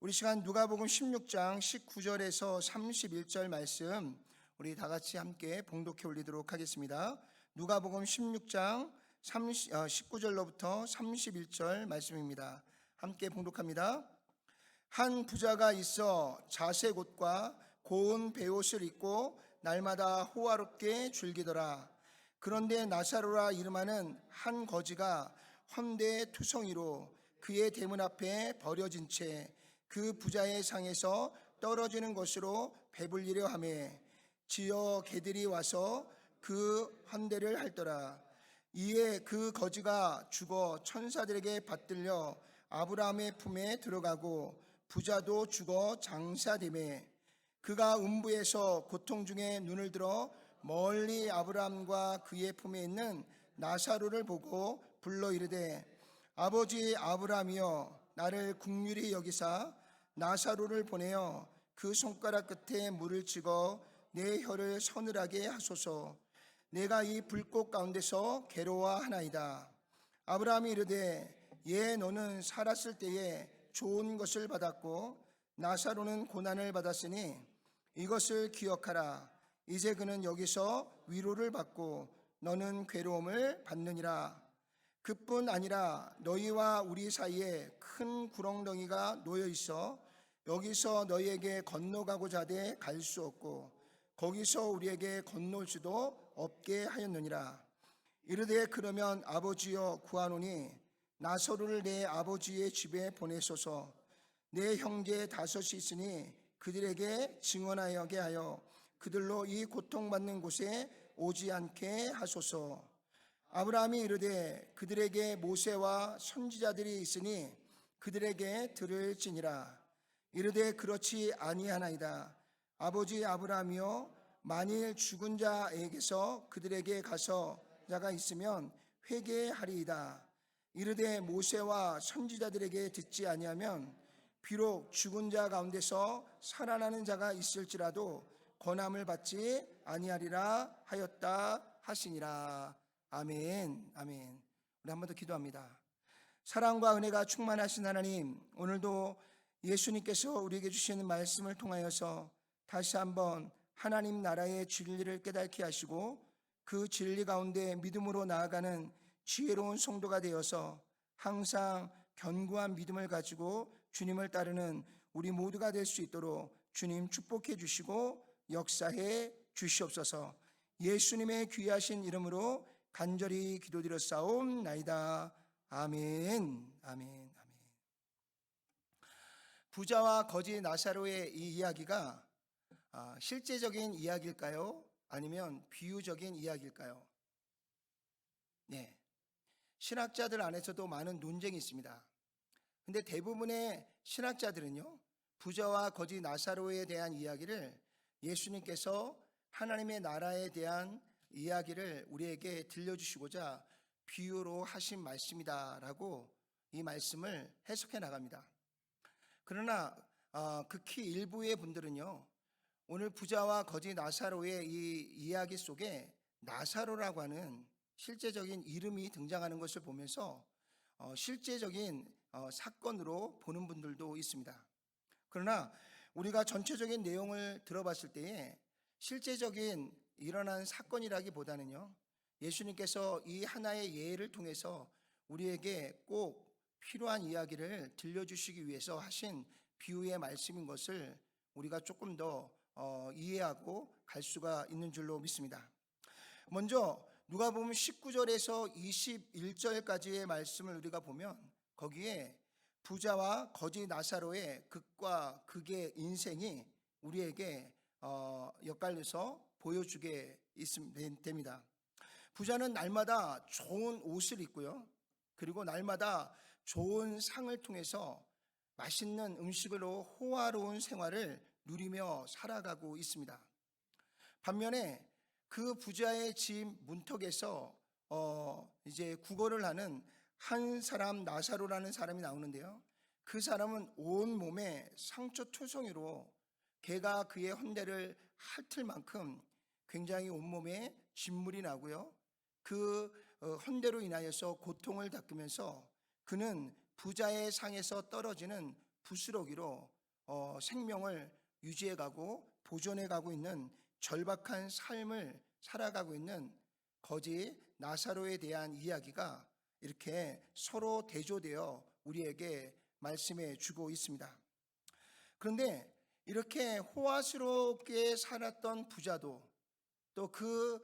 우리 시간 누가복음 16장 19절에서 31절 말씀 우리 다 같이 함께 봉독해 올리도록 하겠습니다. 누가복음 16장 19절로부터 31절 말씀입니다. 함께 봉독합니다. 한 부자가 있어 자색 옷과 고운 베옷을 입고 날마다 호화롭게 즐기더라. 그런데 나사로라 이름하는 한 거지가 헌데 투성이로 그의 대문 앞에 버려진 채 그 부자의 상에서 떨어지는 것으로 배불리려 하매 지어 개들이 와서 그 환대를 할더라. 이에 그 거지가 죽어 천사들에게 받들려 아브라함의 품에 들어가고 부자도 죽어 장사되매 그가 음부에서 고통 중에 눈을 들어 멀리 아브라함과 그의 품에 있는 나사로를 보고 불러 이르되 아버지 아브라함이여 나를 긍휼히 여기사 나사로를 보내어 그 손가락 끝에 물을 찍어 내 혀를 서늘하게 하소서. 내가 이 불꽃 가운데서 괴로워하나이다. 아브라함이 이르되 너는 살았을 때에 좋은 것을 받았고 나사로는 고난을 받았으니 이것을 기억하라. 이제 그는 여기서 위로를 받고 너는 괴로움을 받느니라. 그뿐 아니라 너희와 우리 사이에 큰 구렁덩이가 놓여 있어 여기서 너희에게 건너가고자 하되 갈 수 없고 거기서 우리에게 건널 수도 없게 하였느니라. 이르되 그러면 아버지여 구하노니 나사로를 내 아버지의 집에 보내소서. 내 형제 5이 있으니 그들에게 증언하게 하여 그들로 이 고통받는 곳에 오지 않게 하소서. 아브라함이 이르되 그들에게 모세와 선지자들이 있으니 그들에게 들을지니라. 이르되 그렇지 아니하나이다. 아버지 아브라함이여 만일 죽은 자에게서 그들에게 가서 자가 있으면 회개하리이다. 이르되 모세와 선지자들에게 듣지 아니하면 비록 죽은 자 가운데서 살아나는 자가 있을지라도 권함을 받지 아니하리라 하였다 하시니라. 아멘. 아멘. 우리 한 번 더 기도합니다. 사랑과 은혜가 충만하신 하나님, 오늘도 예수님께서 우리에게 주시는 말씀을 통하여서 다시 한번 하나님 나라의 진리를 깨닫게 하시고 그 진리 가운데 믿음으로 나아가는 지혜로운 성도가 되어서 항상 견고한 믿음을 가지고 주님을 따르는 우리 모두가 될 수 있도록 주님 축복해 주시고 역사해 주시옵소서. 예수님의 귀하신 이름으로 간절히 기도드렸사옵나이다. 아멘. 아멘. 아멘. 부자와 거지 나사로의 이 이야기가 실제적인 이야기일까요? 아니면 비유적인 이야기일까요? 네. 신학자들 안에서도 많은 논쟁이 있습니다. 근데 대부분의 신학자들은요, 부자와 거지 나사로에 대한 이야기를 예수님께서 하나님의 나라에 대한 이야기를 우리에게 들려주시고자 비유로 하신 말씀이다라고 이 말씀을 해석해 나갑니다. 그러나 극히 일부의 분들은요, 오늘 부자와 거지 나사로의 이 이야기 속에 나사로라고 하는 실제적인 이름이 등장하는 것을 보면서 실제적인 사건으로 보는 분들도 있습니다. 그러나 우리가 전체적인 내용을 들어봤을 때에 실제적인 일어난 사건이라기보다는요, 예수님께서 이 하나의 예를 통해서 우리에게 꼭 필요한 이야기를 들려주시기 위해서 하신 비유의 말씀인 것을 우리가 조금 더 이해하고 갈 수가 있는 줄로 믿습니다. 먼저 누가복음 19절에서 21절까지의 말씀을 우리가 보면 거기에 부자와 거지 나사로의 극과 극의 인생이 우리에게 엿갈려서 보여주게 됩니다. 부자는 날마다 좋은 옷을 입고요, 그리고 날마다 좋은 상을 통해서 맛있는 음식으로 호화로운 생활을 누리며 살아가고 있습니다. 반면에 그 부자의 집 문턱에서 이제 구걸을 하는 한 사람, 나사로라는 사람이 나오는데요, 그 사람은 온 몸에 상처 투성이로 개가 그의 헌대를 핥을 만큼 굉장히 온몸에 진물이 나고요, 그 헌대로 인하여서 고통을 겪으면서 그는 부자의 상에서 떨어지는 부스러기로 생명을 유지해가고 보존해가고 있는 절박한 삶을 살아가고 있는 거지 나사로에 대한 이야기가 이렇게 서로 대조되어 우리에게 말씀해 주고 있습니다. 그런데 이렇게 호화스럽게 살았던 부자도 또 그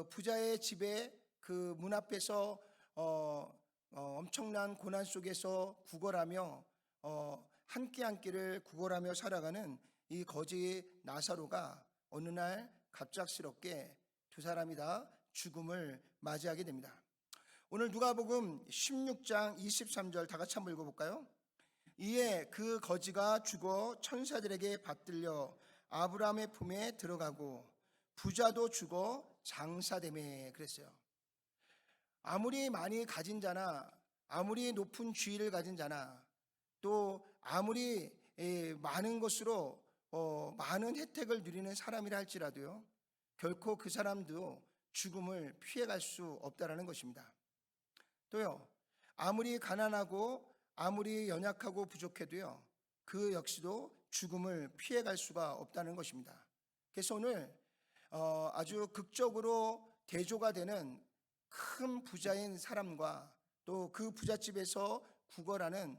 부자의 집에 그 문 앞에서 엄청난 고난 속에서 구걸하며 한 끼 한 끼를 구걸하며 살아가는 이 거지 나사로가 어느 날 갑작스럽게 두 사람이 다 죽음을 맞이하게 됩니다. 오늘 누가복음 16장 23절 다 같이 한번 읽어볼까요? 이에 그 거지가 죽어 천사들에게 받들려 아브라함의 품에 들어가고 부자도 죽어 장사되매 그랬어요. 아무리 많이 가진 자나 아무리 높은 지위를 가진 자나 또 아무리 많은 것으로 많은 혜택을 누리는 사람이라 할지라도요, 결코 그 사람도 죽음을 피해갈 수 없다라는 것입니다. 또요, 아무리 가난하고 아무리 연약하고 부족해도요, 그 역시도 죽음을 피해갈 수가 없다는 것입니다. 그래서 오늘 아주 극적으로 대조가 되는 큰 부자인 사람과 또 그 부잣집에서 구걸하는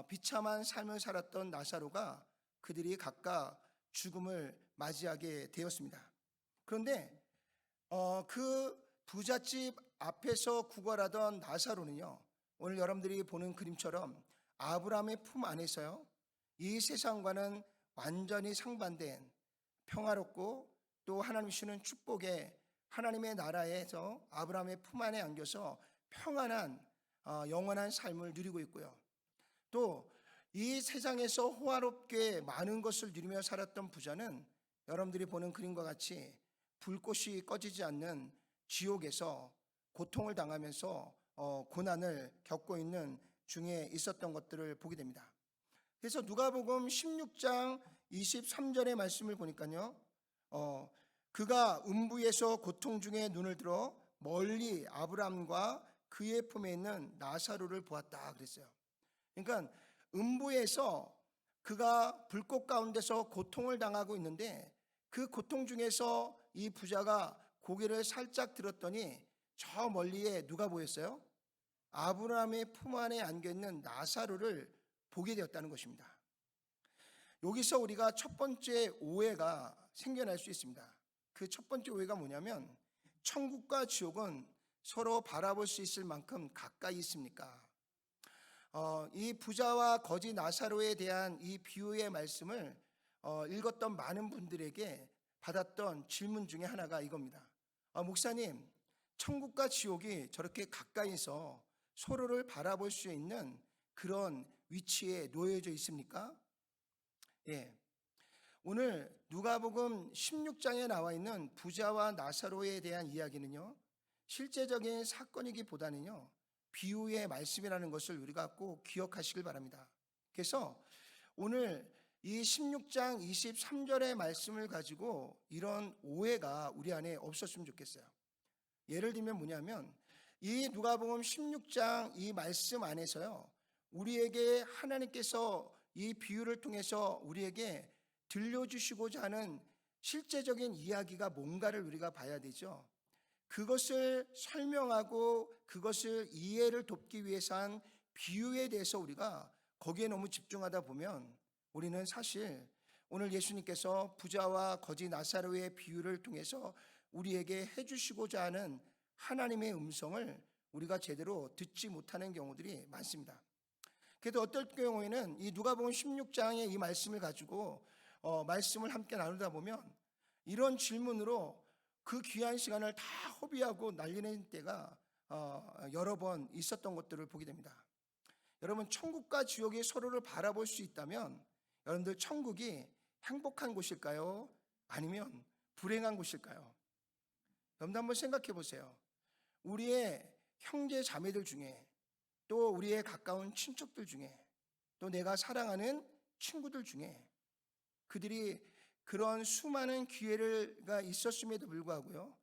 비참한 삶을 살았던 나사로가 그들이 각각 죽음을 맞이하게 되었습니다. 그런데 그 부잣집 앞에서 구걸하던 나사로는요, 오늘 여러분들이 보는 그림처럼 아브라함의 품 안에서요, 이 세상과는 완전히 상반된 평화롭고 또 하나님 주시는 축복의 하나님의 나라에서 아브라함의 품 안에 안겨서 평안한 영원한 삶을 누리고 있고요. 또 이 세상에서 호화롭게 많은 것을 누리며 살았던 부자는 여러분들이 보는 그림과 같이 불꽃이 꺼지지 않는 지옥에서 고통을 당하면서 고난을 겪고 있는 중에 있었던 것들을 보게 됩니다. 그래서 누가복음 16장 23절의 말씀을 보니까요, 그가 음부에서 고통 중에 눈을 들어 멀리 아브라함과 그의 품에 있는 나사로를 보았다 그랬어요. 그러니까 음부에서 그가 불꽃 가운데서 고통을 당하고 있는데 그 고통 중에서 이 부자가 고개를 살짝 들었더니 저 멀리에 누가 보였어요? 아브라함의 품 안에 안겨있는 나사로를 보게 되었다는 것입니다. 여기서 우리가 첫 번째 오해가 생겨날 수 있습니다. 그 첫 번째 오해가 뭐냐면, 천국과 지옥은 서로 바라볼 수 있을 만큼 가까이 있습니까? 이 부자와 거지 나사로에 대한 이 비유의 말씀을 읽었던 많은 분들에게 받았던 질문 중에 하나가 이겁니다. 목사님, 천국과 지옥이 저렇게 가까이서 서로를 바라볼 수 있는 그런 위치에 놓여져 있습니까? 예. 오늘 누가복음 16장에 나와 있는 부자와 나사로에 대한 이야기는요, 실제적인 사건이기보다는요, 비유의 말씀이라는 것을 우리가 꼭 기억하시길 바랍니다. 그래서 오늘 이 16장 23절의 말씀을 가지고 이런 오해가 우리 안에 없었으면 좋겠어요. 예를 들면 뭐냐면, 이 누가복음 16장 이 말씀 안에서요, 우리에게 하나님께서 이 비유를 통해서 우리에게 들려주시고자 하는 실제적인 이야기가 뭔가를 우리가 봐야 되죠. 그것을 설명하고 그것을 이해를 돕기 위해서 한 비유에 대해서 우리가 거기에 너무 집중하다 보면 우리는 사실 오늘 예수님께서 부자와 거지 나사로의 비유를 통해서 우리에게 해주시고자 하는 하나님의 음성을 우리가 제대로 듣지 못하는 경우들이 많습니다. 그래도 어떨 경우에는 이 누가복음 16장의 이 말씀을 가지고 말씀을 함께 나누다 보면 이런 질문으로 그 귀한 시간을 다 허비하고 날리는 때가 여러 번 있었던 것들을 보게 됩니다. 여러분, 천국과 지옥이 서로를 바라볼 수 있다면 여러분들 천국이 행복한 곳일까요? 아니면 불행한 곳일까요? 여러분들 한번 생각해 보세요. 우리의 형제 자매들 중에 또 우리의 가까운 친척들 중에 또 내가 사랑하는 친구들 중에 그들이 그런 수많은 기회가 있었음에도 불구하고요,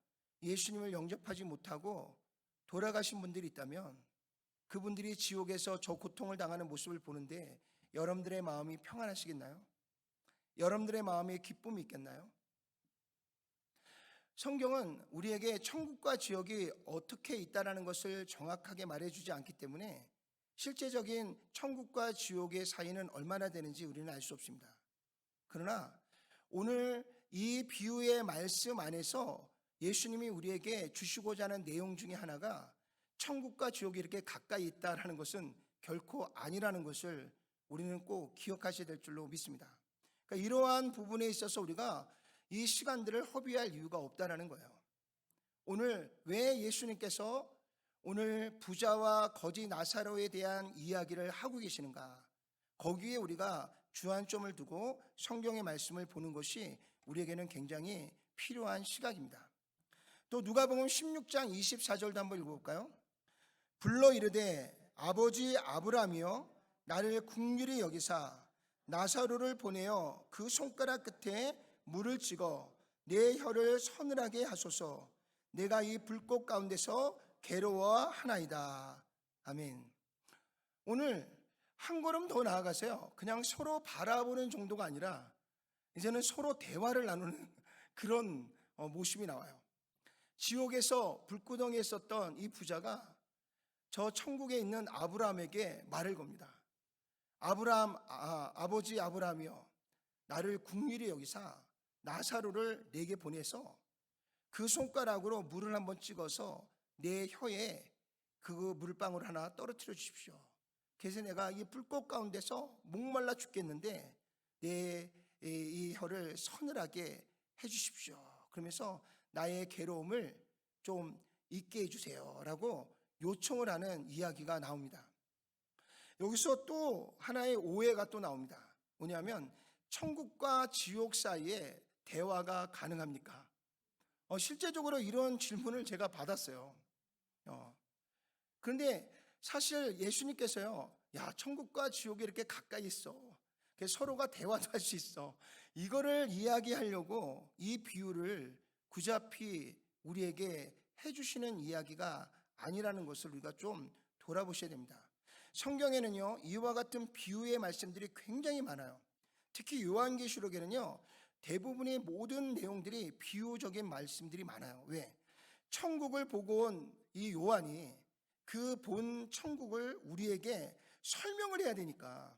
예수님을 영접하지 못하고 돌아가신 분들이 있다면 그분들이 지옥에서 저 고통을 당하는 모습을 보는데 여러분들의 마음이 평안하시겠나요? 여러분들의 마음에 기쁨이 있겠나요? 성경은 우리에게 천국과 지옥이 어떻게 있다는 것을 정확하게 말해주지 않기 때문에 실제적인 천국과 지옥의 사이는 얼마나 되는지 우리는 알 수 없습니다. 그러나 오늘 이 비유의 말씀 안에서 예수님이 우리에게 주시고자 하는 내용 중에 하나가 천국과 지옥이 이렇게 가까이 있다는 것은 결코 아니라는 것을 우리는 꼭 기억하셔야 될 줄로 믿습니다. 그러니까 이러한 부분에 있어서 우리가 이 시간들을 허비할 이유가 없다는 거예요. 오늘 왜 예수님께서 오늘 부자와 거지 나사로에 대한 이야기를 하고 계시는가? 거기에 우리가 주안점을 두고 성경의 말씀을 보는 것이 우리에게는 굉장히 필요한 시각입니다. 또 누가복음 16장 24절도 한번 읽어볼까요? 불러 이르되 아버지 아브라함이여 나를 긍휼히 여기사 나사로를 보내어 그 손가락 끝에 물을 찍어 내 혀를 서늘하게 하소서. 내가 이 불꽃 가운데서 괴로워하나이다. 아멘. 오늘 한 걸음 더 나아가세요. 그냥 서로 바라보는 정도가 아니라 이제는 서로 대화를 나누는 그런 모습이 나와요. 지옥에서 불구덩이에 있었던 이 부자가 저 천국에 있는 아브라함에게 말을 겁니다. 아버지 아브라함이여 나를 긍휼히 여기사 나사로를 내게 보내서 그 손가락으로 물을 한번 찍어서 내 혀에 그 물방울 하나 떨어뜨려 주십시오. 그래서 내가 이 불꽃 가운데서 목말라 죽겠는데 내 이 혀를 서늘하게 해 주십시오. 그러면서 나의 괴로움을 좀 잊게 해주세요 라고 요청을 하는 이야기가 나옵니다. 여기서 또 하나의 오해가 또 나옵니다. 뭐냐면 천국과 지옥 사이에 대화가 가능합니까? 실제적으로 이런 질문을 제가 받았어요. 그런데 사실 예수님께서요, 야, 천국과 지옥이 이렇게 가까이 있어. 그래서 서로가 대화도 할 수 있어. 이거를 이야기하려고 이 비유를 구잡히 우리에게 해주시는 이야기가 아니라는 것을 우리가 좀 돌아보셔야 됩니다. 성경에는요, 이와 같은 비유의 말씀들이 굉장히 많아요. 특히 요한계시록에는요, 대부분의 모든 내용들이 비유적인 말씀들이 많아요. 왜? 천국을 보고 온 이 요한이 그 본 천국을 우리에게 설명을 해야 되니까.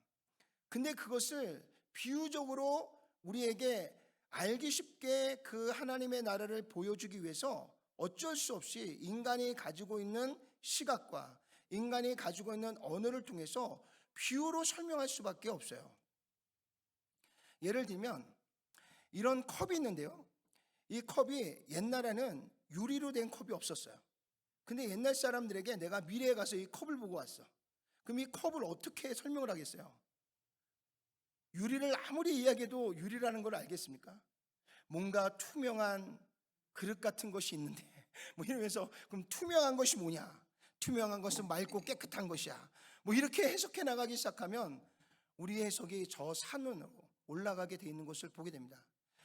근데 그것을 비유적으로 우리에게 알기 쉽게 그 하나님의 나라를 보여주기 위해서 어쩔 수 없이 인간이 가지고 있는 시각과 인간이 가지고 있는 언어를 통해서 비유로 설명할 수밖에 없어요. 예를 들면 이런 컵이 있는데요. 이 컵이 옛날에는 유리로 된 컵이 없었어요. 근데 옛날 사람들에게 내가 미래에 가서 이 컵을 보고 왔어. 그럼 이 컵을 어떻게 설명을 하겠어요? 유리를 아무리 이야기해도 유리라는 걸 알겠습니까? 뭔가 투명한 그릇 같은 것이 있는데 뭐 이러면서 그럼 투명한 것이 뭐냐? 투명한 것은 맑고 깨끗한 것이야. 뭐 이렇게 해석해 나가기 시작하면 우리의 해석이 저 산으로 올라가게 돼 있는 것을 보게 됩니다.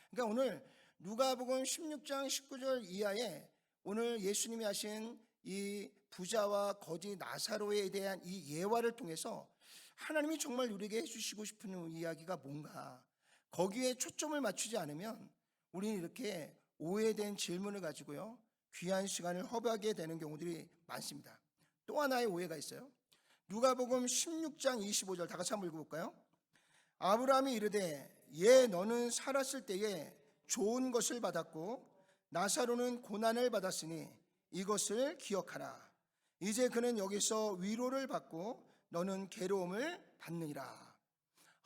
그러니까 오늘 누가복음 16장 19절 이하에 오늘 예수님이 하신 이 부자와 거지 나사로에 대한 이 예화를 통해서 하나님이 정말 우리에게 해주시고 싶은 이야기가 뭔가 거기에 초점을 맞추지 않으면 우리는 이렇게 오해된 질문을 가지고요 귀한 시간을 허비하게 되는 경우들이 많습니다. 또 하나의 오해가 있어요. 누가복음 16장 25절 다 같이 한번 읽어볼까요? 아브라함이 이르되 예 너는 살았을 때에 좋은 것을 받았고 나사로는 고난을 받았으니 이것을 기억하라. 이제 그는 여기서 위로를 받고 너는 괴로움을 받느니라.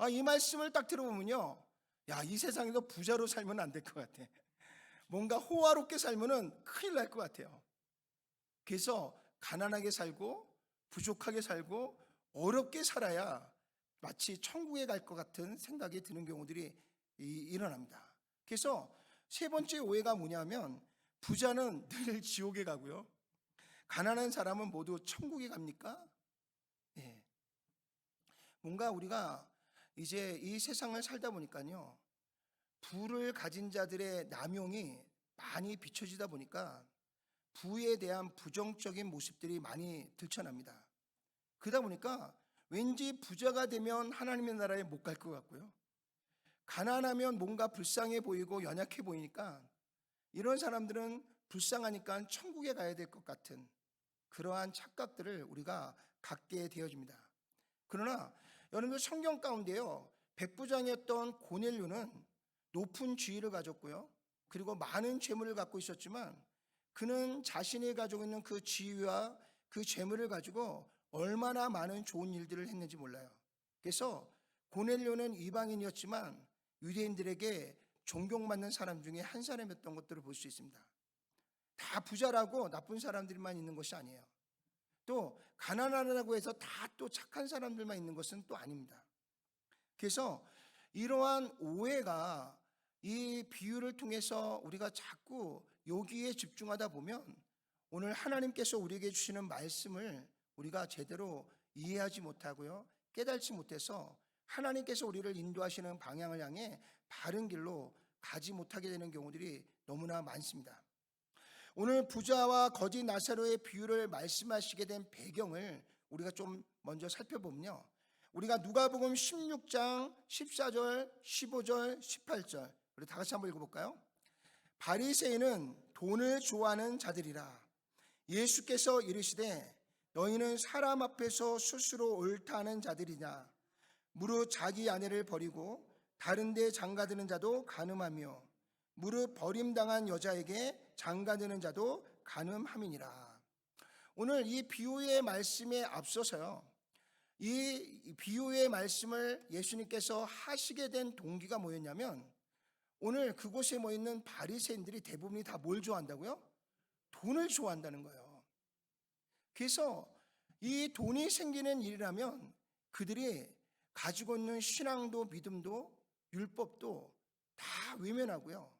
이 말씀을 딱 들어보면요, 야, 이 세상에서 부자로 살면 안 될 것 같아. 뭔가 호화롭게 살면은 큰일 날 것 같아요. 그래서 가난하게 살고 부족하게 살고 어렵게 살아야 마치 천국에 갈 것 같은 생각이 드는 경우들이 일어납니다. 그래서 세 번째 오해가 뭐냐면 부자는 늘 지옥에 가고요 가난한 사람은 모두 천국에 갑니까? 예. 뭔가 우리가 이제 이 세상을 살다 보니까요 부를 가진 자들의 남용이 많이 비춰지다 보니까 부에 대한 부정적인 모습들이 많이 들춰납니다. 그러다 보니까 왠지 부자가 되면 하나님의 나라에 못 갈 것 같고요 가난하면 뭔가 불쌍해 보이고 연약해 보이니까 이런 사람들은 불쌍하니까 천국에 가야 될 것 같은 그러한 착각들을 우리가 갖게 되어집니다. 그러나 여러분들 성경 가운데요, 백부장이었던 고넬료는 높은 지위를 가졌고요, 그리고 많은 재물을 갖고 있었지만 그는 자신이 가지고 있는 그 지위와 그 재물을 가지고 얼마나 많은 좋은 일들을 했는지 몰라요. 그래서 고넬료는 이방인이었지만 유대인들에게 존경받는 사람 중에 한 사람이었던 것들을 볼 수 있습니다. 다 부자라고 나쁜 사람들만 있는 것이 아니에요. 또 가난하다고 해서 다 또 착한 사람들만 있는 것은 또 아닙니다. 그래서 이러한 오해가 이 비유를 통해서 우리가 자꾸 여기에 집중하다 보면 오늘 하나님께서 우리에게 주시는 말씀을 우리가 제대로 이해하지 못하고요, 깨달지 못해서 하나님께서 우리를 인도하시는 방향을 향해 바른 길로 가지 못하게 되는 경우들이 너무나 많습니다. 오늘 부자와 거지 나사로의 비유를 말씀하시게 된 배경을 우리가 좀 먼저 살펴보면요, 우리가 누가복음 16장 14절, 15절, 18절 우리 다 같이 한번 읽어볼까요? 바리새인은 돈을 좋아하는 자들이라. 예수께서 이르시되 너희는 사람 앞에서 스스로 옳다 하는 자들이냐. 무릇 자기 아내를 버리고 다른 데 장가드는 자도 간음하며 무릇 버림당한 여자에게 장가드는 자도 간음함이니라. 오늘 이 비유의 말씀에 앞서서요, 이 비유의 말씀을 예수님께서 하시게 된 동기가 뭐였냐면, 오늘 그곳에 모여있는 바리새인들이 대부분이 다 뭘 좋아한다고요? 돈을 좋아한다는 거예요. 그래서 이 돈이 생기는 일이라면 그들이 가지고 있는 신앙도 믿음도 율법도 다 외면하고요,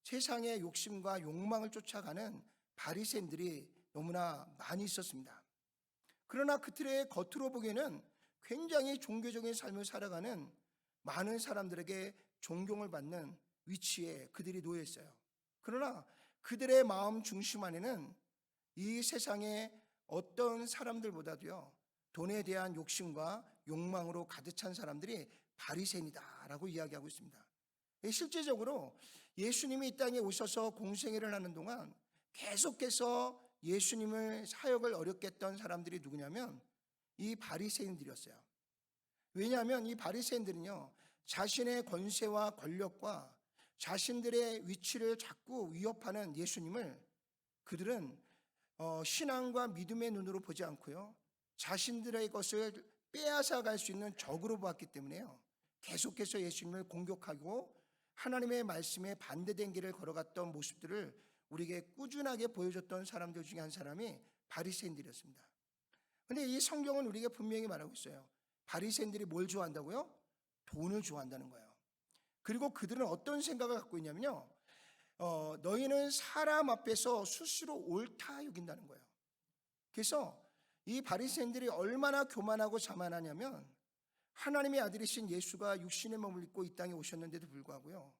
세상의 욕심과 욕망을 쫓아가는 바리새인들이 너무나 많이 있었습니다. 그러나 그들의 겉으로 보기에는 굉장히 종교적인 삶을 살아가는 많은 사람들에게 존경을 받는 위치에 그들이 놓여 있어요. 그러나 그들의 마음 중심 안에는 이 세상의 어떤 사람들보다도요, 돈에 대한 욕심과 욕망으로 가득 찬 사람들이 바리새인이다라고 이야기하고 있습니다. 실제적으로 예수님이 이 땅에 오셔서 공생애를 하는 동안 계속해서 예수님을 사역을 어렵게 했던 사람들이 누구냐면 이 바리새인들이었어요. 왜냐하면 이 바리새인들은요, 자신의 권세와 권력과 자신들의 위치를 자꾸 위협하는 예수님을 그들은 신앙과 믿음의 눈으로 보지 않고요, 자신들의 것을 빼앗아 갈 수 있는 적으로 보았기 때문에요, 계속해서 예수님을 공격하고 하나님의 말씀에 반대된 길을 걸어갔던 모습들을 우리에게 꾸준하게 보여줬던 사람들 중에 한 사람이 바리새인들이었습니다. 그런데 이 성경은 우리에게 분명히 말하고 있어요. 바리새인들이 뭘 좋아한다고요? 돈을 좋아한다는 거예요. 그리고 그들은 어떤 생각을 갖고 있냐면요, 너희는 사람 앞에서 스스로 옳다 여긴다는 거예요. 그래서 이 바리새인들이 얼마나 교만하고 자만하냐면, 하나님의 아들이신 예수가 육신의 몸을 입고 이 땅에 오셨는데도 불구하고요,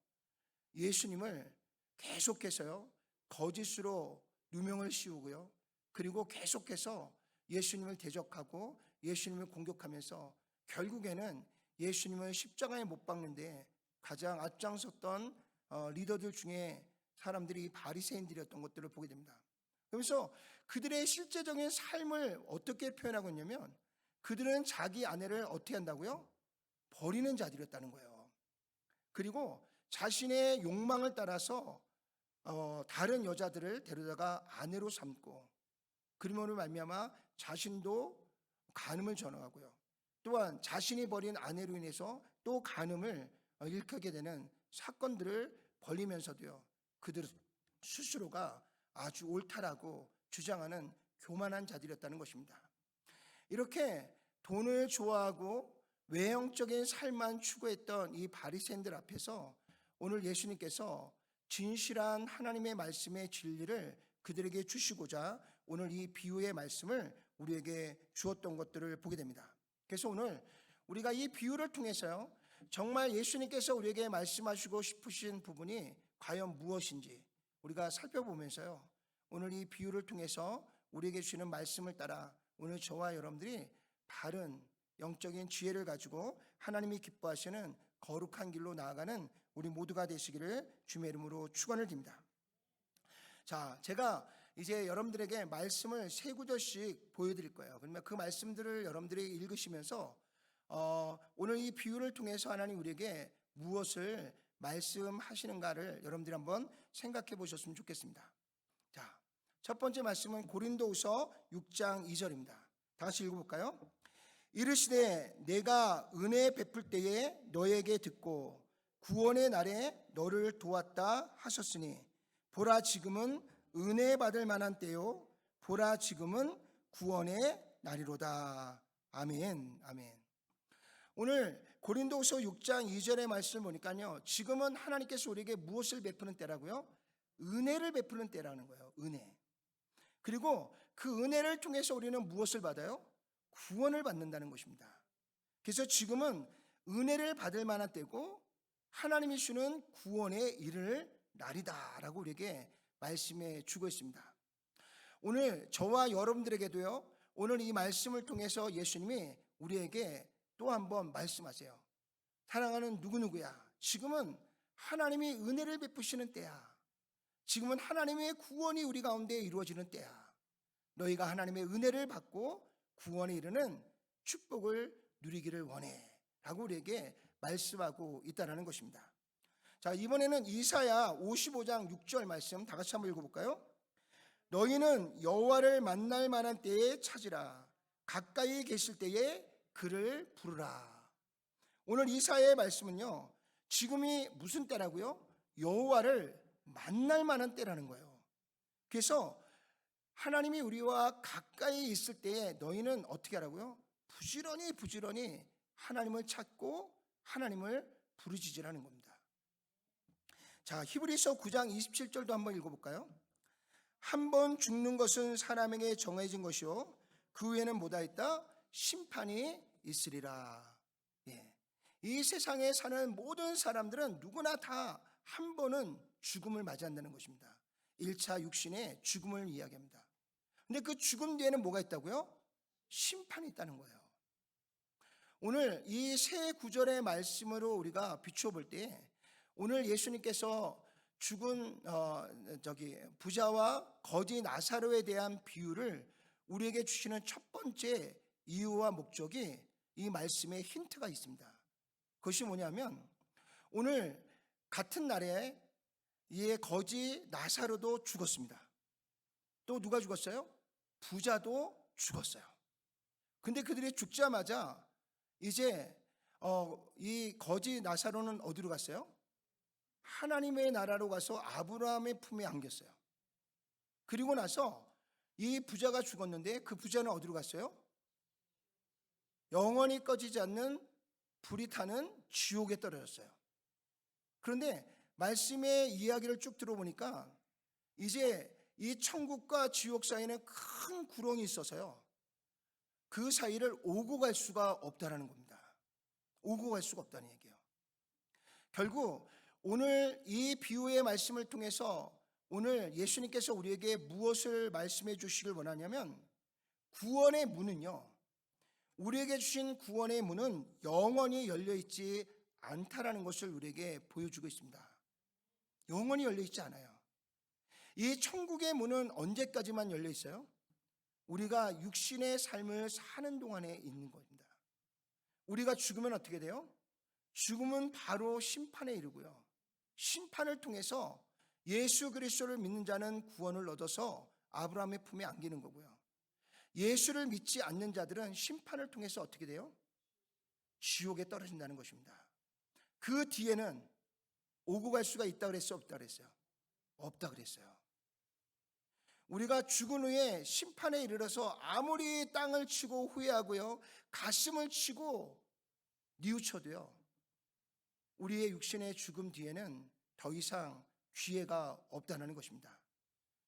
예수님을 계속해서요 거짓으로 누명을 씌우고요, 그리고 계속해서 예수님을 대적하고 예수님을 공격하면서 결국에는 예수님을 십자가에 못 박는데 가장 앞장섰던 리더들 중에 사람들이 바리새인들이었던 것들을 보게 됩니다. 그래서 그들의 실제적인 삶을 어떻게 표현하고 있냐면, 그들은 자기 아내를 어떻게 한다고요? 버리는 자들이었다는 거예요. 그리고 자신의 욕망을 따라서 다른 여자들을 데려다가 아내로 삼고, 그러므로 말미암아 자신도 간음을 전하고요, 또한 자신이 버린 아내로 인해서 또 간음을 일으키게 되는 사건들을 벌이면서도요, 그들 스스로가 아주 옳다라고 주장하는 교만한 자들이었다는 것입니다. 이렇게 돈을 좋아하고 외형적인 삶만 추구했던 이 바리새인들 앞에서 오늘 예수님께서 진실한 하나님의 말씀의 진리를 그들에게 주시고자 오늘 이 비유의 말씀을 우리에게 주었던 것들을 보게 됩니다. 그래서 오늘 우리가 이 비유를 통해서요, 정말 예수님께서 우리에게 말씀하시고 싶으신 부분이 과연 무엇인지 우리가 살펴보면서요, 오늘 이 비유를 통해서 우리에게 주시는 말씀을 따라 오늘 저와 여러분들이 바른 영적인 지혜를 가지고 하나님이 기뻐하시는 거룩한 길로 나아가는 우리 모두가 되시기를 주님의 이름으로 축원을 드립니다. 자, 제가 이제 여러분들에게 말씀을 세 구절씩 보여드릴 거예요. 그러면 그 말씀들을 여러분들이 읽으시면서 오늘 이 비유를 통해서 하나님 우리에게 무엇을 말씀하시는가를 여러분들이 한번 생각해 보셨으면 좋겠습니다. 자, 첫 번째 말씀은 고린도후서 6장 2절입니다. 다 같이 읽어볼까요? 이르시되 내가 은혜 베풀 때에 너에게 듣고 구원의 날에 너를 도왔다 하셨으니 보라 지금은 은혜 받을 만한 때요 보라 지금은 구원의 날이로다. 아멘. 아멘. 오늘 고린도후서 6장 2절의 말씀을 보니까요, 지금은 하나님께서 우리에게 무엇을 베푸는 때라고요? 은혜를 베푸는 때라는 거예요. 은혜. 그리고 그 은혜를 통해서 우리는 무엇을 받아요? 구원을 받는다는 것입니다. 그래서 지금은 은혜를 받을 만한 때고 하나님이 주는 구원에 이를 날이다라고 우리에게 말씀해 주고 있습니다. 오늘 저와 여러분들에게도요, 오늘 이 말씀을 통해서 예수님이 우리에게 또 한번 말씀하세요. 사랑하는 누구누구야, 지금은 하나님이 은혜를 베푸시는 때야. 지금은 하나님의 구원이 우리 가운데 이루어지는 때야. 너희가 하나님의 은혜를 받고 구원에 이르는 축복을 누리기를 원해 라고 우리에게 말씀하고 있다는 것입니다. 자, 이번에는 이사야 55장 6절 말씀 다 같이 한번 읽어볼까요? 너희는 여호와를 만날 만한 때에 찾으라. 가까이 계실 때에 그를 부르라. 오늘 이사야의 말씀은요, 지금이 무슨 때라고요? 여호와를 만날 만한 때라는 거예요. 그래서 하나님이 우리와 가까이 있을 때에 너희는 어떻게 하라고요? 부지런히 하나님을 찾고 하나님을 부르짖으라는 겁니다. 자, 히브리서 9장 27절도 한번 읽어볼까요? 한 번 죽는 것은 사람에게 정해진 것이요 그 후에는 뭐다 있다? 심판이 있으리라. 예. 이 세상에 사는 모든 사람들은 누구나 다 한 번은 죽음을 맞이한다는 것입니다. 1차 육신의 죽음을 이야기합니다. 근데 그 죽음 뒤에는 뭐가 있다고요? 심판이 있다는 거예요. 오늘 이 세 구절의 말씀으로 우리가 비추어 볼 때, 오늘 예수님께서 죽은 부자와 거지 나사로에 대한 비유를 우리에게 주시는 첫 번째 이유와 목적이 이 말씀에 힌트가 있습니다. 그것이 뭐냐면, 오늘 같은 날에 이 거지 나사로도 죽었습니다. 또 누가 죽었어요? 부자도 죽었어요. 근데 그들이 죽자마자 이제 이 거지 나사로는 어디로 갔어요? 하나님의 나라로 가서 아브라함의 품에 안겼어요. 그리고 나서 이 부자가 죽었는데 그 부자는 어디로 갔어요? 영원히 꺼지지 않는 불이 타는 지옥에 떨어졌어요. 그런데 말씀의 이야기를 쭉 들어보니까 이제 이 천국과 지옥 사이에는 큰 구렁이 있어서요, 그 사이를 오고 갈 수가 없다는 겁니다. 오고 갈 수가 없다는 얘기예요. 결국 오늘 이 비유의 말씀을 통해서 오늘 예수님께서 우리에게 무엇을 말씀해 주시길 원하냐면, 구원의 문은요, 우리에게 주신 구원의 문은 영원히 열려있지 않다라는 것을 우리에게 보여주고 있습니다. 영원히 열려있지 않아요. 이 천국의 문은 언제까지만 열려있어요? 우리가 육신의 삶을 사는 동안에 있는 겁니다. 우리가 죽으면 어떻게 돼요? 죽음은 바로 심판에 이르고요, 심판을 통해서 예수 그리스도를 믿는 자는 구원을 얻어서 아브라함의 품에 안기는 거고요, 예수를 믿지 않는 자들은 심판을 통해서 어떻게 돼요? 지옥에 떨어진다는 것입니다. 그 뒤에는 오고 갈 수가 있다 그랬어요? 없다 그랬어요? 없다 그랬어요. 우리가 죽은 후에 심판에 이르러서 아무리 땅을 치고 후회하고요, 가슴을 치고 뉘우쳐도요, 우리의 육신의 죽음 뒤에는 더 이상 기회가 없다는 것입니다.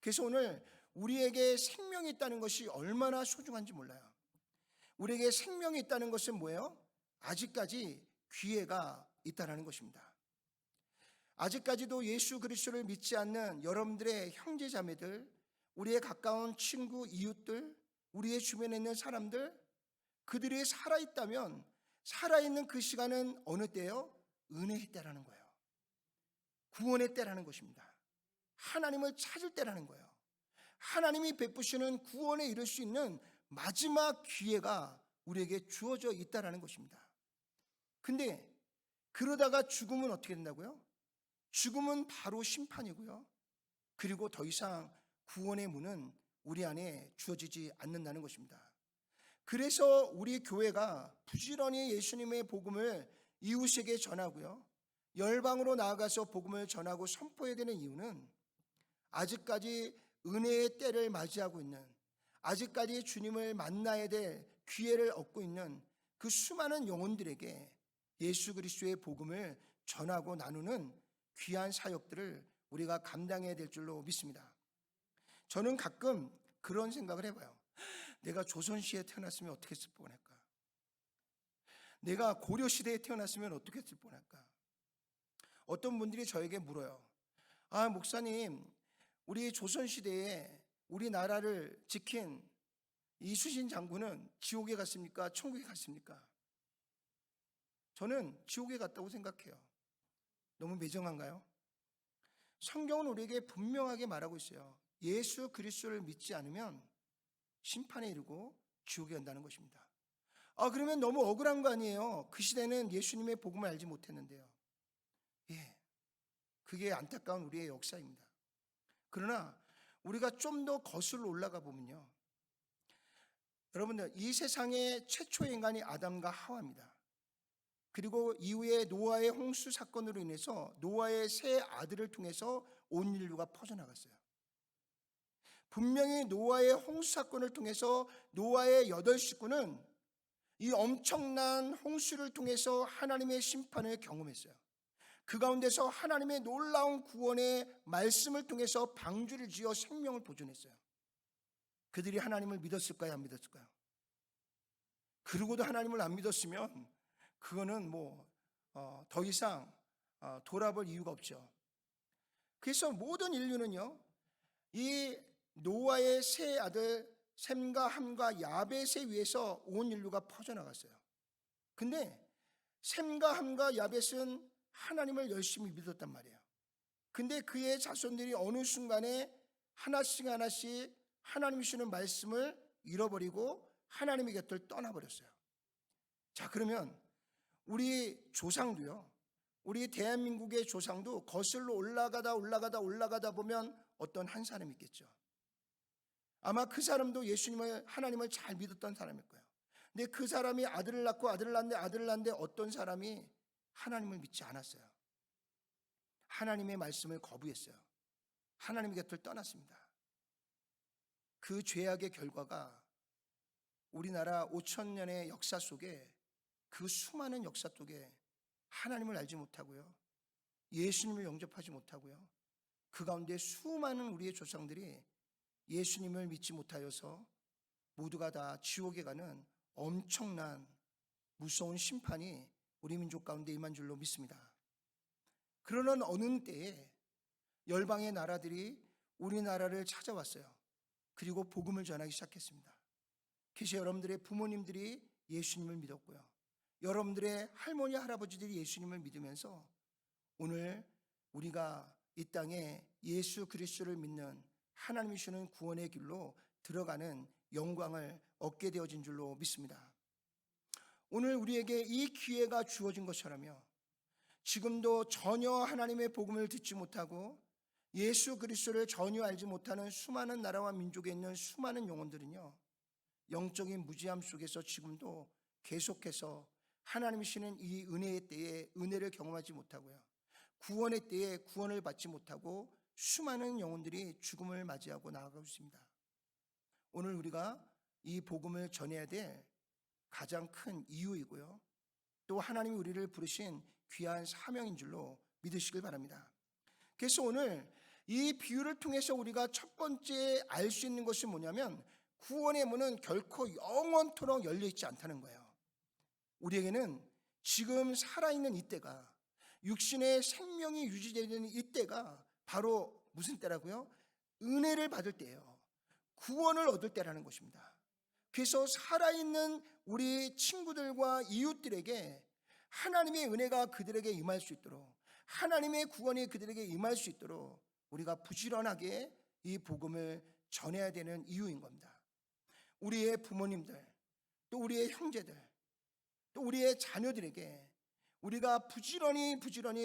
그래서 오늘 우리에게 생명이 있다는 것이 얼마나 소중한지 몰라요. 우리에게 생명이 있다는 것은 뭐예요? 아직까지 기회가 있다는 것입니다. 아직까지도 예수 그리스도를 믿지 않는 여러분들의 형제 자매들, 우리의 가까운 친구, 이웃들, 우리의 주변에 있는 사람들, 그들이 살아있다면 살아있는 그 시간은 어느 때예요? 은혜의 때라는 거예요. 구원의 때라는 것입니다. 하나님을 찾을 때라는 거예요. 하나님이 베푸시는 구원에 이를 수 있는 마지막 기회가 우리에게 주어져 있다는 것입니다. 근데 그러다가 죽음은 어떻게 된다고요? 죽음은 바로 심판이고요. 그리고 더 이상 구원의 문은 우리 안에 주어지지 않는다는 것입니다. 그래서 우리 교회가 부지런히 예수님의 복음을 이웃에게 전하고요, 열방으로 나아가서 복음을 전하고 선포해야 되는 이유는 아직까지 은혜의 때를 맞이하고 있는, 아직까지 주님을 만나야 될 기회를 얻고 있는 그 수많은 영혼들에게 예수 그리스도의 복음을 전하고 나누는 귀한 사역들을 우리가 감당해야 될 줄로 믿습니다. 저는 가끔 그런 생각을 해봐요. 내가 조선시대에 태어났으면 어떻게 했을 뻔할까? 내가 고려시대에 태어났으면 어떻게 했을 뻔할까? 어떤 분들이 저에게 물어요. 아, 목사님, 우리 조선시대에 우리나라를 지킨 이순신 장군은 지옥에 갔습니까? 천국에 갔습니까? 저는 지옥에 갔다고 생각해요. 너무 매정한가요? 성경은 우리에게 분명하게 말하고 있어요. 예수 그리스도를 믿지 않으면 심판에 이르고 지옥에 간다는 것입니다. 그러면 너무 억울한 거 아니에요? 그 시대는 예수님의 복음을 알지 못했는데요. 예, 그게 안타까운 우리의 역사입니다. 그러나 우리가 좀 더 거슬러 올라가 보면요, 여러분들, 이 세상의 최초의 인간이 아담과 하와입니다. 그리고 이후에 노아의 홍수 사건으로 인해서 노아의 세 아들을 통해서 온 인류가 퍼져나갔어요. 분명히 노아의 홍수 사건을 통해서 노아의 8식구는 이 엄청난 홍수를 통해서 하나님의 심판을 경험했어요. 그 가운데서 하나님의 놀라운 구원의 말씀을 통해서 방주를 지어 생명을 보존했어요. 그들이 하나님을 믿었을까요? 안 믿었을까요? 그러고도 하나님을 안 믿었으면 그거는 더 이상 돌아볼 이유가 없죠. 그래서 모든 인류는요, 이 노아의 세 아들 셈과 함과 야벳에 의해서 온 인류가 퍼져나갔어요. 근데 셈과 함과 야벳은 하나님을 열심히 믿었단 말이에요. 근데 그의 자손들이 어느 순간에 하나씩 하나님이 주시는 말씀을 잃어버리고 하나님의 곁을 떠나버렸어요. 자, 그러면 우리 조상도요, 우리 대한민국의 조상도 거슬러 올라가다 보면 어떤 한 사람이 있겠죠. 아마 그 사람도 하나님을 잘 믿었던 사람일 거예요. 근데 그 사람이 아들을 낳고 아들을 낳는데 어떤 사람이 하나님을 믿지 않았어요. 하나님의 말씀을 거부했어요. 하나님의 곁을 떠났습니다. 그 죄악의 결과가 우리나라 5,000년의 역사 속에, 그 수많은 역사 속에 하나님을 알지 못하고요, 예수님을 영접하지 못하고요, 그 가운데 수많은 우리의 조상들이 예수님을 믿지 못하여서 모두가 다 지옥에 가는 엄청난 무서운 심판이 우리 민족 가운데 임한 줄로 믿습니다. 그러는 어느 때에 열방의 나라들이 우리나라를 찾아왔어요. 그리고 복음을 전하기 시작했습니다. 그래서 여러분들의 부모님들이 예수님을 믿었고요, 여러분들의 할머니 할아버지들이 예수님을 믿으면서 오늘 우리가 이 땅에 예수 그리스도를 믿는 하나님이 주시는 구원의 길로 들어가는 영광을 얻게 되어진 줄로 믿습니다. 오늘 우리에게 이 기회가 주어진 것처럼요, 지금도 전혀 하나님의 복음을 듣지 못하고 예수 그리스도를 전혀 알지 못하는 수많은 나라와 민족에 있는 수많은 영혼들은요, 영적인 무지함 속에서 지금도 계속해서 하나님이 주시는 이 은혜의 때에 은혜를 경험하지 못하고요, 구원의 때에 구원을 받지 못하고 수많은 영혼들이 죽음을 맞이하고 나아가고 있습니다. 오늘 우리가 이 복음을 전해야 될 가장 큰 이유이고요, 또 하나님이 우리를 부르신 귀한 사명인 줄로 믿으시길 바랍니다. 그래서 오늘 이 비유를 통해서 우리가 첫 번째 알 수 있는 것이 뭐냐면, 구원의 문은 결코 영원토록 열려있지 않다는 거예요. 우리에게는 지금 살아있는 이때가, 육신의 생명이 유지되는 이때가 바로 무슨 때라고요? 은혜를 받을 때예요. 구원을 얻을 때라는 것입니다. 그래서 살아있는 우리 친구들과 이웃들에게 하나님의 은혜가 그들에게 임할 수 있도록, 하나님의 구원이 그들에게 임할 수 있도록 우리가 부지런하게 이 복음을 전해야 되는 이유인 겁니다. 우리의 부모님들, 또 우리의 형제들, 또 우리의 자녀들에게 우리가 부지런히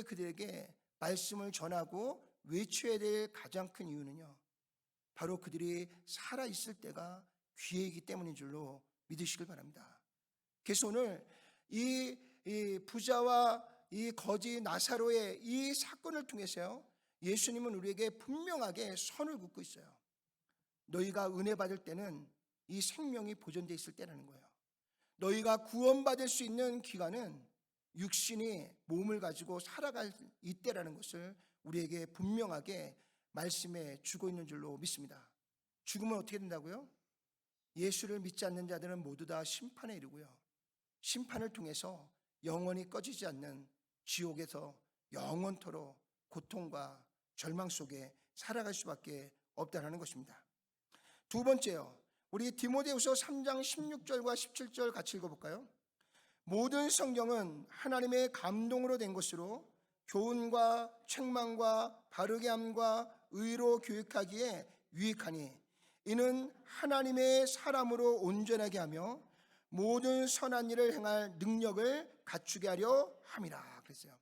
그들에게 말씀을 전하고 외쳐야 될 가장 큰 이유는요, 바로 그들이 살아있을 때가 기회이기 때문인 줄로 믿으시길 바랍니다. 그래서 오늘 이 부자와 이 거지 나사로의 이 사건을 통해서요, 예수님은 우리에게 분명하게 선을 긋고 있어요. 너희가 은혜 받을 때는 이 생명이 보존되어 있을 때라는 거예요. 너희가 구원받을 수 있는 기간은 육신이 몸을 가지고 살아갈 이때라는 것을 우리에게 분명하게 말씀해 주고 있는 줄로 믿습니다. 죽으면 어떻게 된다고요? 예수를 믿지 않는 자들은 모두 다 심판에 이르고요, 심판을 통해서 영원히 꺼지지 않는 지옥에서 영원토록 고통과 절망 속에 살아갈 수밖에 없다는 것입니다. 두 번째요, 우리 디모데후서 3장 16절과 17절 같이 읽어볼까요? 모든 성경은 하나님의 감동으로 된 것으로 교훈과 책망과 바르게 함과 의로 교육하기에 유익하니 이는 하나님의 사람으로 온전하게 하며 모든 선한 일을 행할 능력을 갖추게 하려 함이라 그랬어요.